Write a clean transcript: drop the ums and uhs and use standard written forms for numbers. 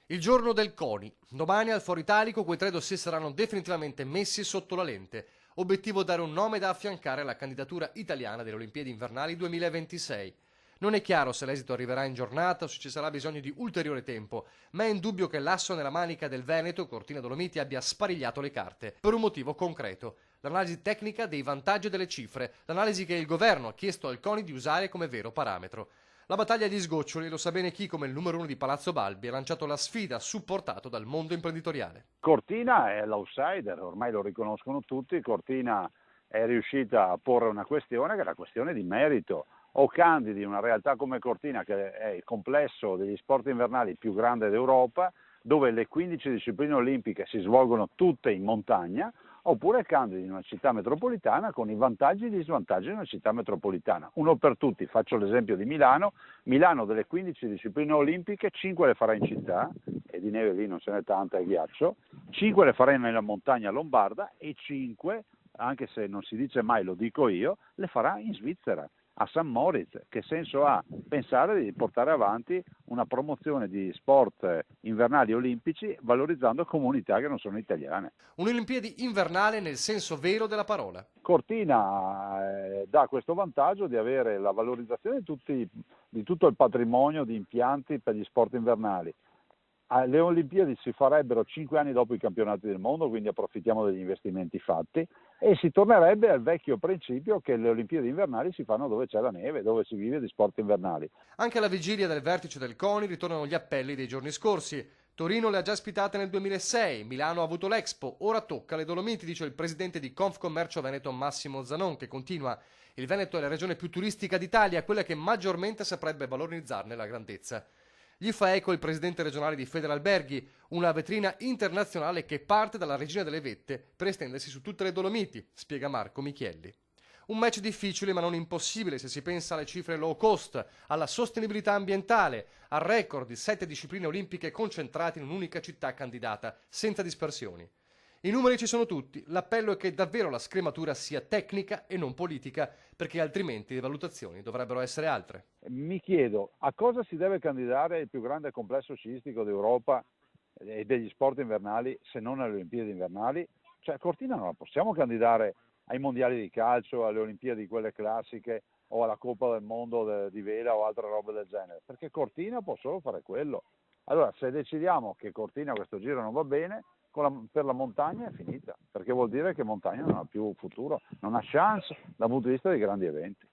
Il giorno del CONI. Domani al Foro Italico quei tre dossier saranno definitivamente messi sotto la lente. Obiettivo dare un nome da affiancare alla candidatura italiana delle Olimpiadi invernali 2026. Non è chiaro se l'esito arriverà in giornata o se ci sarà bisogno di ulteriore tempo, ma è indubbio che l'asso nella manica del Veneto, Cortina Dolomiti, abbia sparigliato le carte, per un motivo concreto: l'analisi tecnica dei vantaggi e delle cifre, l'analisi che il governo ha chiesto al CONI di usare come vero parametro. La battaglia agli sgoccioli lo sa bene chi, come il numero uno di Palazzo Balbi, ha lanciato la sfida supportato dal mondo imprenditoriale. Cortina è l'outsider, ormai lo riconoscono tutti. Cortina è riuscita a porre una questione che è la questione di merito. O candidi una realtà come Cortina, che è il complesso degli sport invernali più grande d'Europa, dove le 15 discipline olimpiche si svolgono tutte in montagna, oppure candidi in una città metropolitana con i vantaggi e gli svantaggi di una città metropolitana. Uno per tutti, faccio l'esempio di Milano. Milano, delle 15 discipline olimpiche, 5 le farà in città, e di neve lì non ce n'è tanta, è ghiaccio, 5 le farà nella montagna lombarda e 5, anche se non si dice mai, lo dico io, le farà in Svizzera, a St. Moritz. Che senso ha pensare di portare avanti una promozione di sport invernali olimpici valorizzando comunità che non sono italiane? Un'Olimpiadi invernale nel senso vero della parola. Cortina dà questo vantaggio di avere la valorizzazione di tutto il patrimonio di impianti per gli sport invernali. Le Olimpiadi si farebbero 5 anni dopo i campionati del mondo, quindi approfittiamo degli investimenti fatti, e si tornerebbe al vecchio principio che le Olimpiadi invernali si fanno dove c'è la neve, dove si vive di sport invernali. Anche alla vigilia del vertice del CONI ritornano gli appelli dei giorni scorsi. Torino le ha già ospitate nel 2006, Milano ha avuto l'Expo, ora tocca alle Dolomiti, dice il presidente di Confcommercio Veneto Massimo Zanon, che continua: il Veneto è la regione più turistica d'Italia, quella che maggiormente saprebbe valorizzarne la grandezza. Gli fa eco il presidente regionale di Federalberghi, una vetrina internazionale che parte dalla Regina delle Vette per estendersi su tutte le Dolomiti, spiega Marco Michielli. Un match difficile ma non impossibile se si pensa alle cifre low cost, alla sostenibilità ambientale, al record di 7 discipline olimpiche concentrate in un'unica città candidata, senza dispersioni. I numeri ci sono tutti, l'appello è che davvero la scrematura sia tecnica e non politica, perché altrimenti le valutazioni dovrebbero essere altre. Mi chiedo a cosa si deve candidare il più grande complesso sciistico d'Europa e degli sport invernali se non alle Olimpiadi invernali? Cioè, Cortina non la possiamo candidare ai mondiali di calcio, alle Olimpiadi quelle classiche o alla Coppa del Mondo di vela o altre robe del genere, perché Cortina può solo fare quello. Allora, se decidiamo che Cortina questo giro non va bene, per la montagna è finita, perché vuol dire che montagna non ha più futuro, non ha chance dal punto di vista dei grandi eventi.